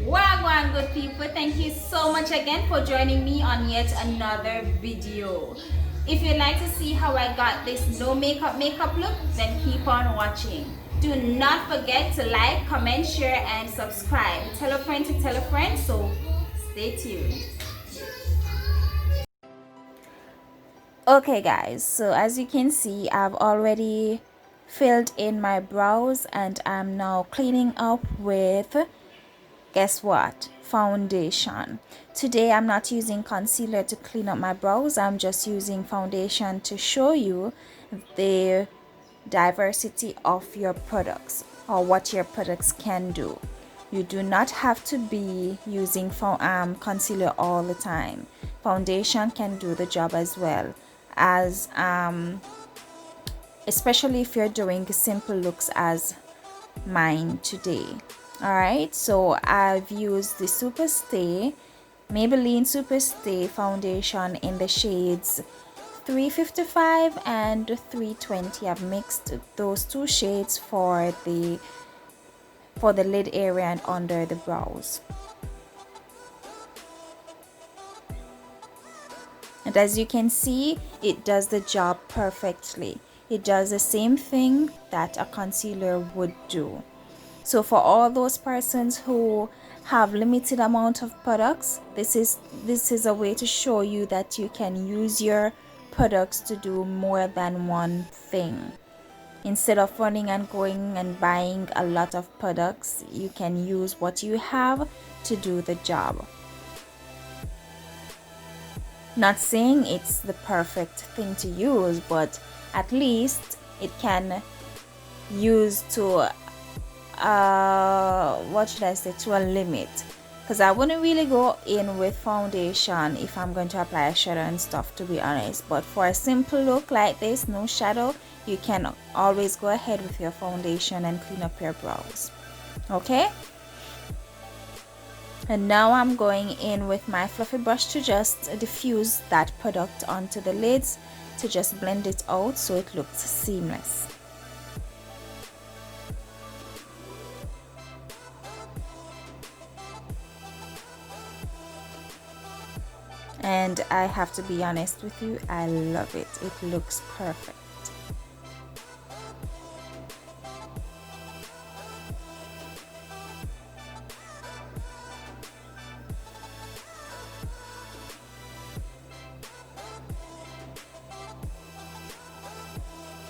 Wagwan good people, thank you so much again for joining me on yet another video. If you'd like to see how I got this no makeup look, then keep on watching. Do not forget to like, comment, share and subscribe. Tell a friend to tell a friend, so stay tuned. Okay guys, so as you can see, I've already filled in my brows and I'm now cleaning up with, guess what, foundation. Today I'm not using concealer to clean up my brows, I'm just using foundation to show you the diversity of your products or what your products can do. You do not have to be using concealer all the time. Foundation can do the job as well, as especially if you're doing simple looks as mine today. Alright, so I've used the Maybelline Superstiti foundation in the shades 355 and 320. I've mixed those two shades for the lid area and under the brows. And as you can see, it does the job perfectly. It does the same thing that a concealer would do. So for all those persons who have limited amount of products, this is a way to show you that you can use your products to do more than one thing. Instead of running and going and buying a lot of products, you can use what you have to do the job. Not saying it's the perfect thing to use, but at least it can use to what should I say, to a limit, because I wouldn't really go in with foundation if I'm going to apply a shadow and stuff, to be honest. But for a simple look like this, no shadow, you can always go ahead with your foundation and clean up your brows. Okay, and now I'm going in with my fluffy brush to just diffuse that product onto the lids, to just blend it out so it looks seamless. And I have to be honest with you, I love it. It looks perfect.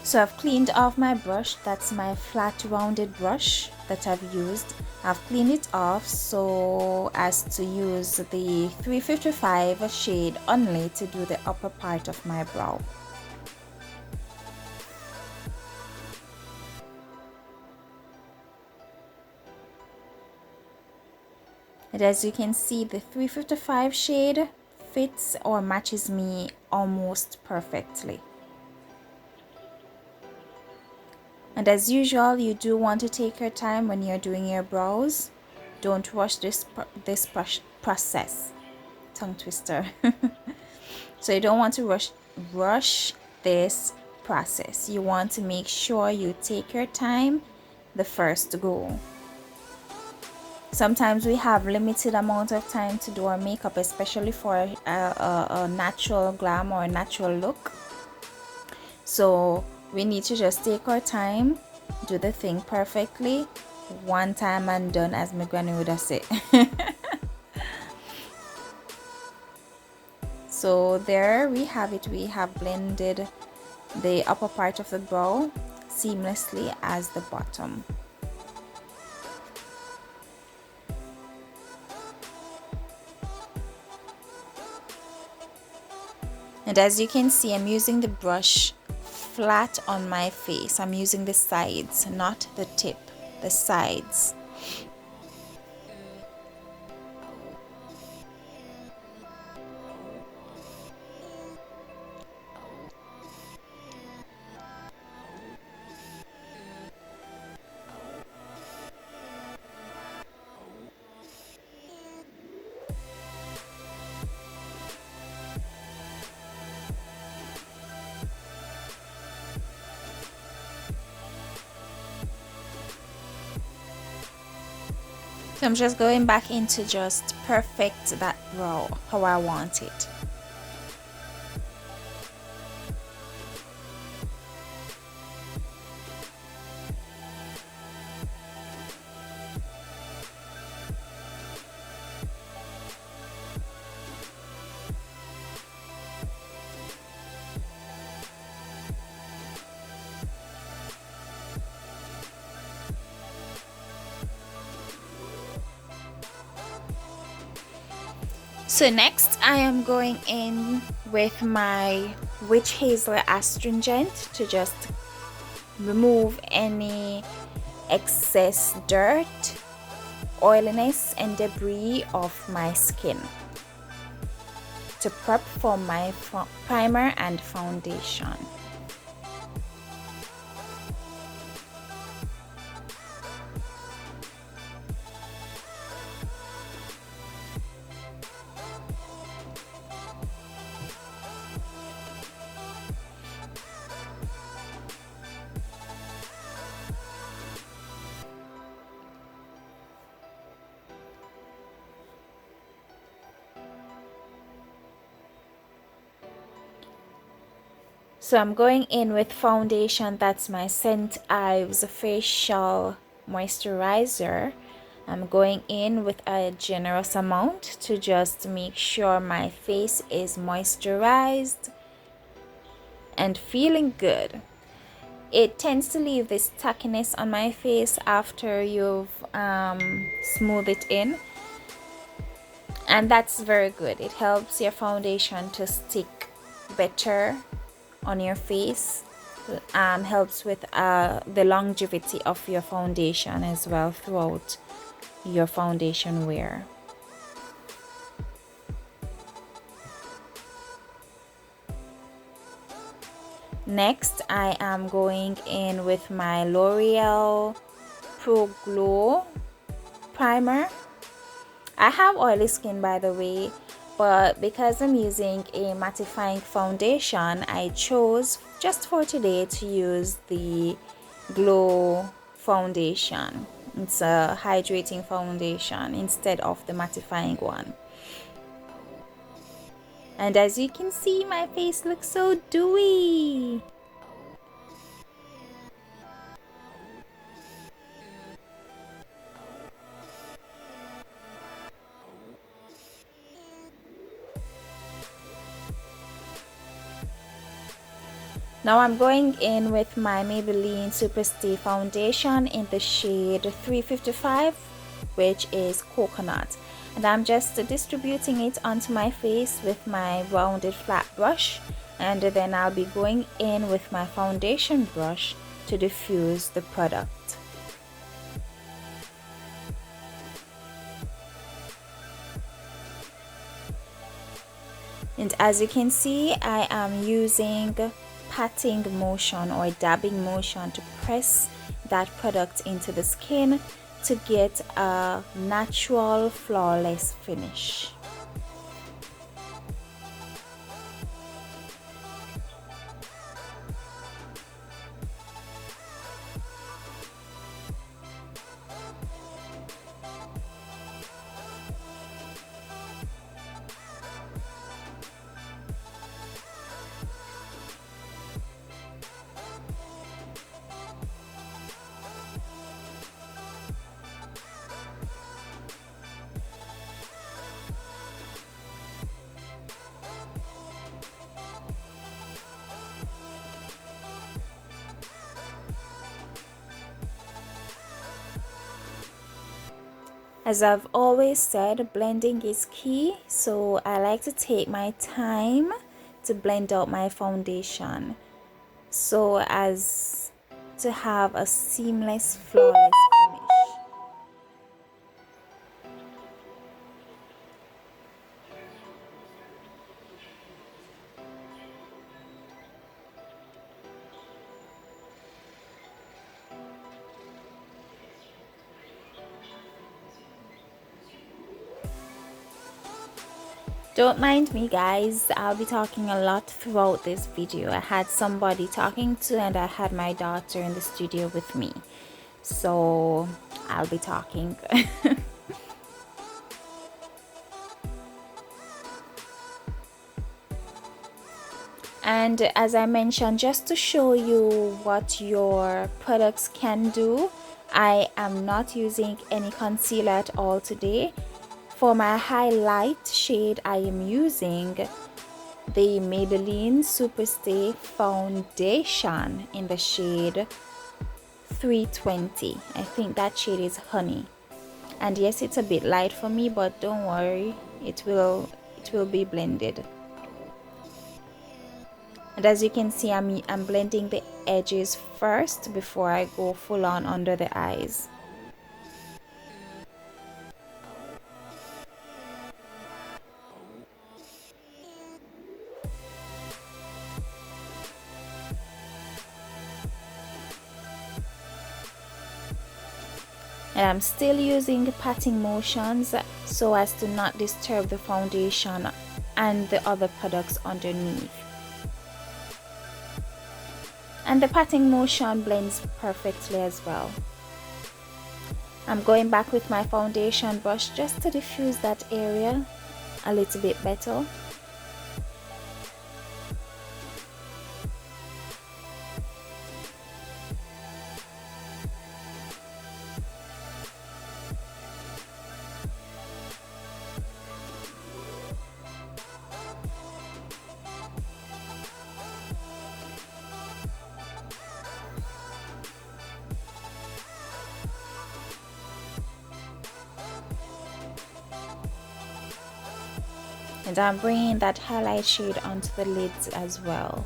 So I've cleaned off my brush. That's my flat rounded brush that I've used. I've cleaned it off so as to use the 355 shade only to do the upper part of my brow. And as you can see, the 355 shade fits or matches me almost perfectly. And as usual, you do want to take your time when you're doing your brows. Don't rush this process. Tongue twister. So you don't want to rush this process. You want to make sure you take your time the first go. Sometimes we have limited amount of time to do our makeup, especially for a natural glam or a natural look. So we need to just take our time, do the thing perfectly, one time and done, as my granny would have said. So there we have it. We have blended the upper part of the brow seamlessly as the bottom. And as you can see, I'm using the brush flat on my face. I'm using the sides, not the tip, the sides. So I'm just going back in to just perfect that brow how I want it. So next I am going in with my witch hazel astringent to just remove any excess dirt, oiliness and debris of my skin to prep for my primer and foundation. So I'm going in with foundation. That's my Scent Ives facial moisturizer. I'm going in with a generous amount to just make sure my face is moisturized and feeling good. It tends to leave this tackiness on my face after you've smoothed it in, and that's very good. It helps your foundation to stick better on your face, helps with the longevity of your foundation as well throughout your foundation wear. Next I am going in with my L'Oreal Pro Glow primer. I have oily skin, by the way, but because I'm using a mattifying foundation, I chose just for today to use the Glow foundation. It's a hydrating foundation instead of the mattifying one. And as you can see, my face looks so dewy. Now I'm going in with my Maybelline Superstiti foundation in the shade 355, which is coconut. And I'm just distributing it onto my face with my rounded flat brush. And then I'll be going in with my foundation brush to diffuse the product. And as you can see, I am using patting motion or dabbing motion to press that product into the skin to get a natural flawless finish. As I've always said, blending is key, so I like to take my time to blend out my foundation so as to have a seamless, flawless finish. Don't mind me, guys, I'll be talking a lot throughout this video. I had somebody talking to and I had my daughter in the studio with me, so I'll be talking. And as I mentioned, just to show you what your products can do, I am not using any concealer at all today. For my highlight shade, I am using the Maybelline Superstiti foundation in the shade 320. I think that shade is honey. And yes, it's a bit light for me, but don't worry, it will be blended. And as you can see, I'm blending the edges first before I go full on under the eyes. And I'm still using patting motions so as to not disturb the foundation and the other products underneath. And the patting motion blends perfectly as well. I'm going back with my foundation brush just to diffuse that area a little bit better. And I'm bringing that highlight shade onto the lids as well.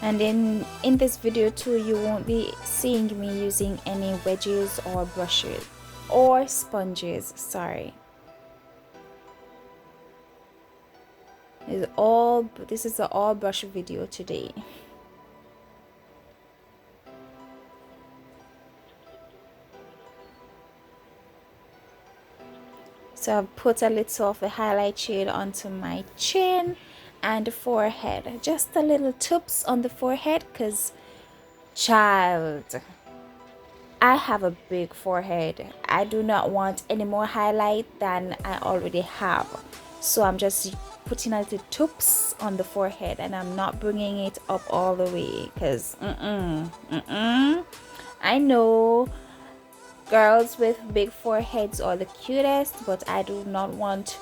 And in this video too, you won't be seeing me using any wedges or brushes or sponges, sorry. This is an all brush video today. So I've put a little of the highlight shade onto my chin and forehead, just a little tips on the forehead, because child, I have a big forehead. I do not want any more highlight than I already have, so I'm just putting a little tips on the forehead, and I'm not bringing it up all the way, because I know girls with big foreheads are the cutest, but I do not want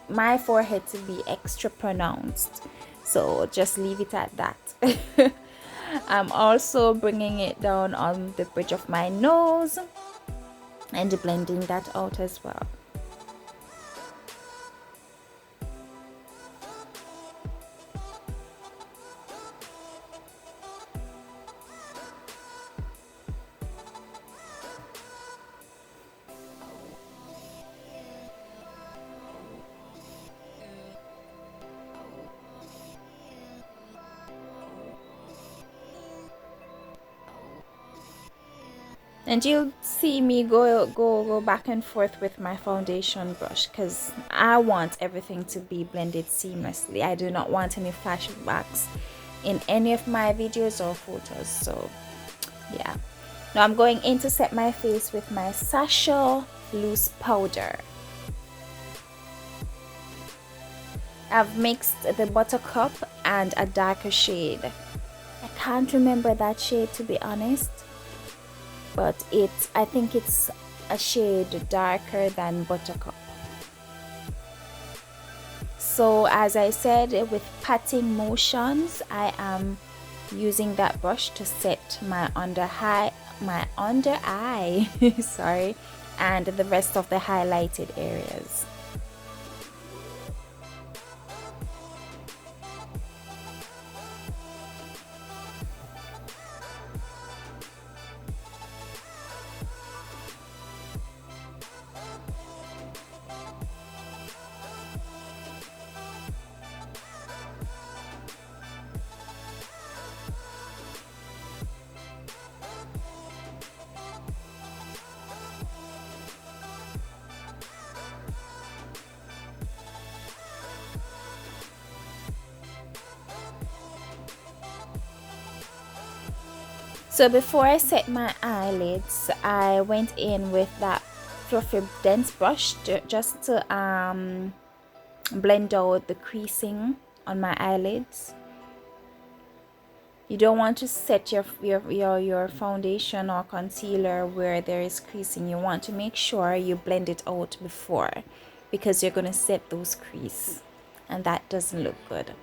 my forehead to be extra pronounced, so just leave it at that. I'm also bringing it down on the bridge of my nose and blending that out as well. And you'll see me go back and forth with my foundation brush, because I want everything to be blended seamlessly. I do not want any flashbacks in any of my videos or photos. So yeah, now I'm going in to set my face with my Sacha loose powder. I've mixed the Buttercup and a darker shade. I can't remember that shade, to be honest, but I think it's a shade darker than Buttercup. So as I said, with patting motions, I am using that brush to set my under eye sorry, and the rest of the highlighted areas. So before I set my eyelids, I went in with that fluffy dense brush just to blend out the creasing on my eyelids. You don't want to set your foundation or concealer where there is creasing. You want to make sure you blend it out before, because you're going to set those crease and that doesn't look good.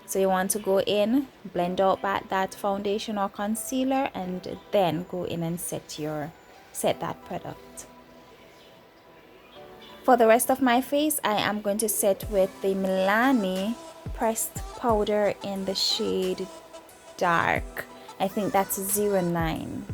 So you want to go in, blend out back that foundation or concealer, and then go in and set that product. For the rest of my face, I am going to set with the Milani pressed powder in the shade Dark. I think that's 09.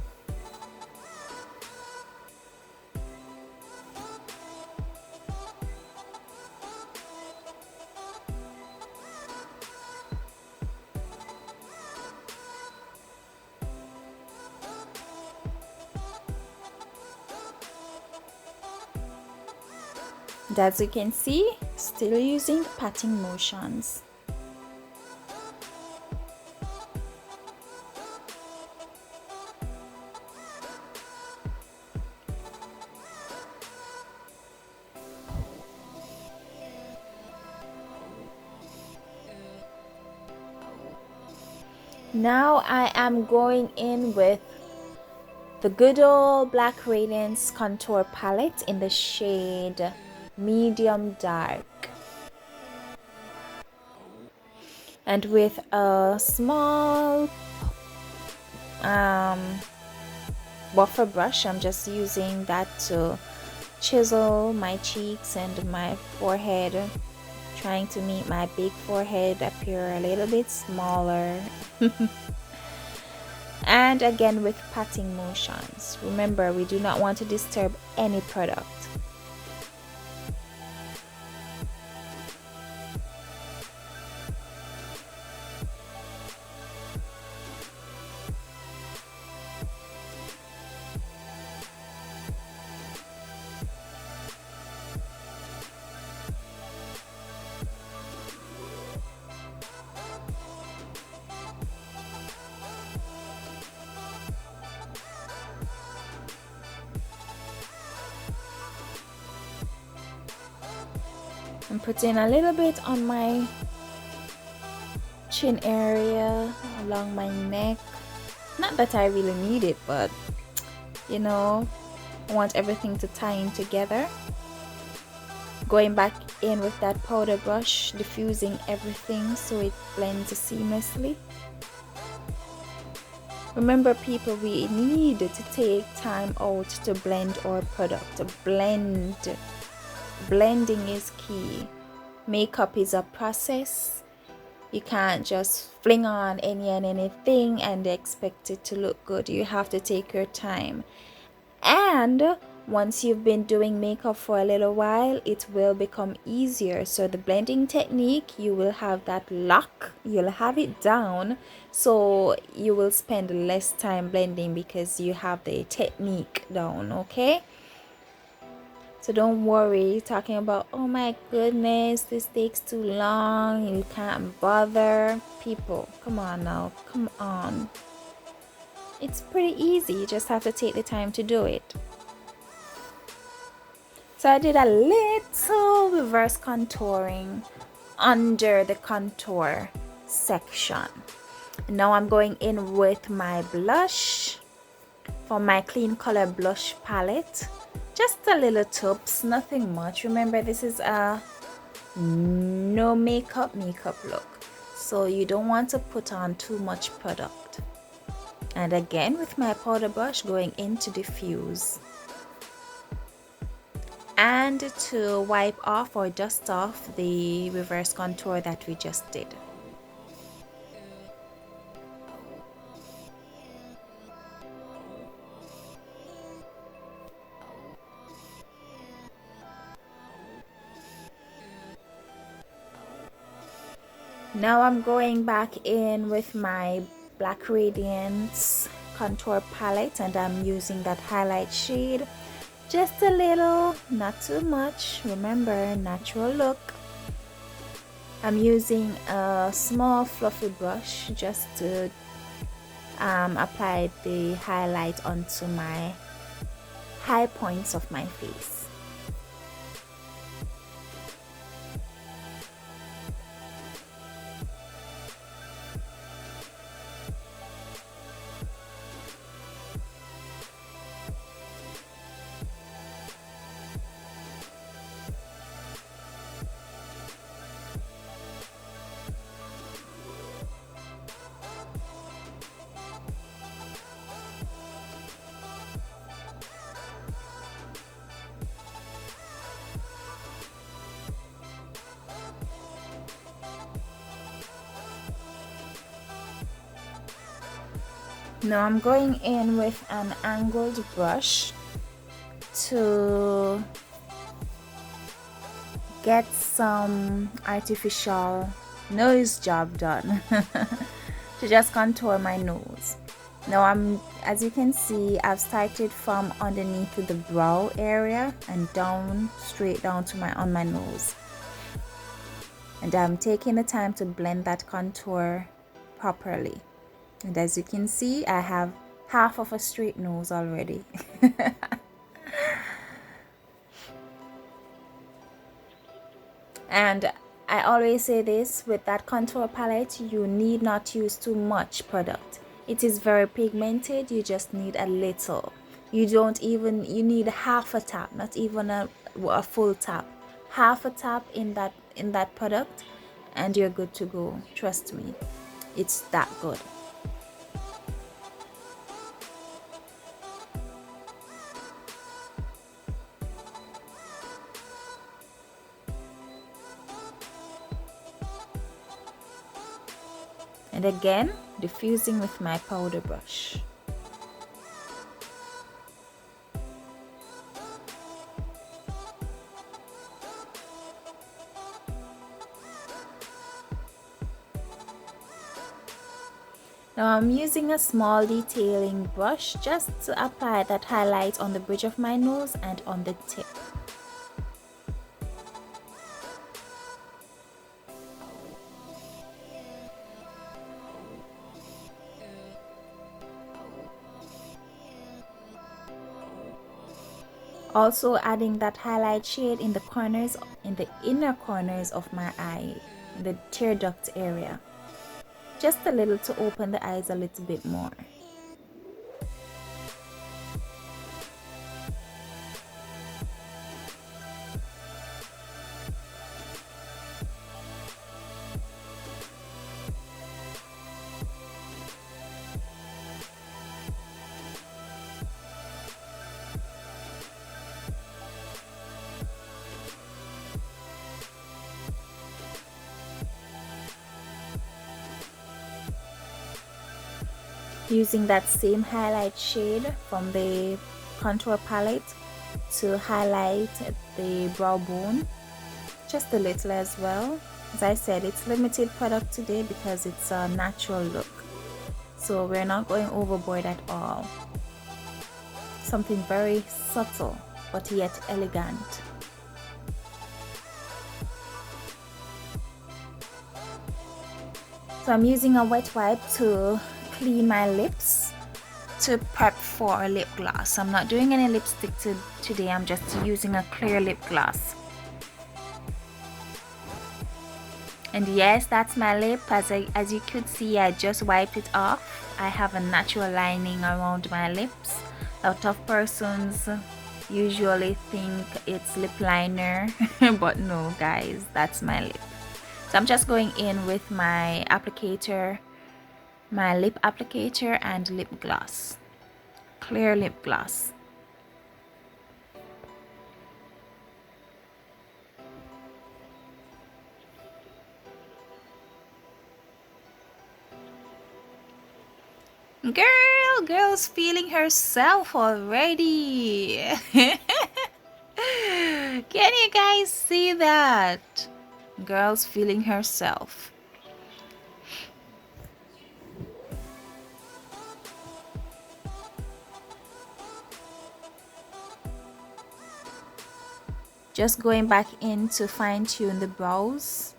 And as you can see, still using patting motions. Now I am going in with the good old Black Radiance contour palette in the shade Medium Dark. And with a small buffer brush, I'm just using that to chisel my cheeks and my forehead, trying to make my big forehead appear a little bit smaller. And again with patting motions. Remember, we do not want to disturb any product. I'm putting a little bit on my chin area, along my neck. Not that I really need it, but you know, I want everything to tie in together. Going back in with that powder brush, diffusing everything so it blends seamlessly. Remember people, we need to take time out to blend our product. Blending is key. Makeup is a process. You can't just fling on any and anything and expect it to look good. You have to take your time. And once you've been doing makeup for a little while, it will become easier. So the blending technique, you will have that lock, you'll have it down, so you will spend less time blending because you have the technique down, okay? So don't worry talking about, oh my goodness, this takes too long, you can't bother. People, come on now, come on. It's pretty easy, you just have to take the time to do it. So I did a little reverse contouring under the contour section. Now I'm going in with my blush from my Clean Color blush palette. Just a little tubs, nothing much. Remember, this is a no makeup look, so you don't want to put on too much product. And again with my powder brush, going in to diffuse and to wipe off or dust off the reverse contour that we just did. Now I'm going back in with my Black Radiance contour palette and I'm using that highlight shade. Just a little, not too much. Remember, natural look. I'm using a small fluffy brush just to applied the highlight onto my high points of my face. Now I'm going in with an angled brush to get some artificial nose job done to just contour my nose. Now as you can see, I've started from underneath the brow area and down, straight down to on my nose. And I'm taking the time to blend that contour properly. And as you can see, I have half of a straight nose already. And I always say this, with that contour palette, you need not use too much product. It is very pigmented, you just need a little. You need half a tap, not even a full tap. Half a tap in that product and you're good to go. Trust me, it's that good. And again, diffusing with my powder brush. Now I'm using a small detailing brush just to apply that highlight on the bridge of my nose and on the tip. Also adding that highlight shade in the corners, in the inner corners of my eye, in the tear duct area. Just a little to open the eyes a little bit more. Using that same highlight shade from the contour palette to highlight the brow bone, just a little as well. As I said, it's limited product today because it's a natural look, so we're not going overboard at all. Something very subtle but yet elegant. So I'm using a wet wipe to clean my lips to prep for lip gloss. I'm not doing any lipstick today, I'm just using a clear lip gloss. And yes, that's my lip. As you could see, I just wiped it off. I have a natural lining around my lips. A lot of persons usually think it's lip liner but no guys, that's my lip. So I'm just going in with my applicator, my lip applicator and lip gloss, clear lip gloss. Girl's feeling herself already. Can you guys see that? Girl's feeling herself. Just going back in to fine tune the brows.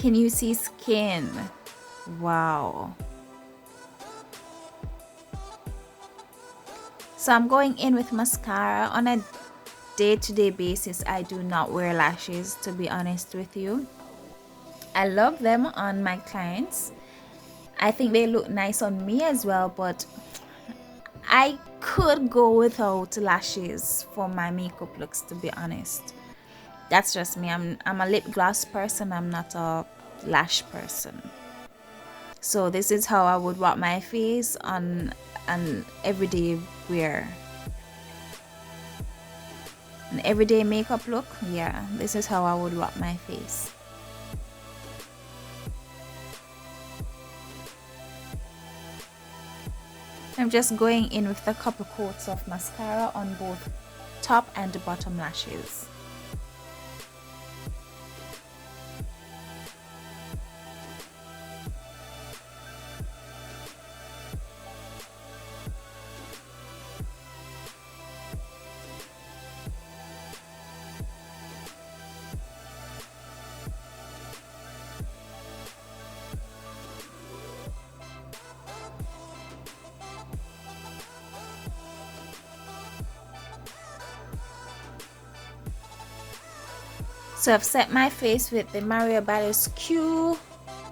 Can you see skin? Wow. So I'm going in with mascara. On a day-to-day basis, I do not wear lashes, to be honest with you. I love them on my clients. I think they look nice on me as well, but I could go without lashes for my makeup looks, to be honest. That's just me. I'm a lip gloss person. I'm not a lash person. So this is how I would rock my face on an everyday wear. An everyday makeup look. Yeah, this is how I would rock my face. I'm just going in with a couple coats of mascara on both top and bottom lashes. So I've set my face with the Mario Ballis Q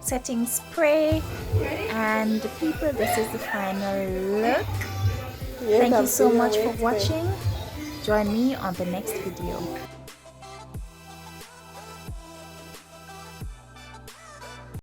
setting spray, and people, this is the final look. Thank you so much for watching. Join me on the next video.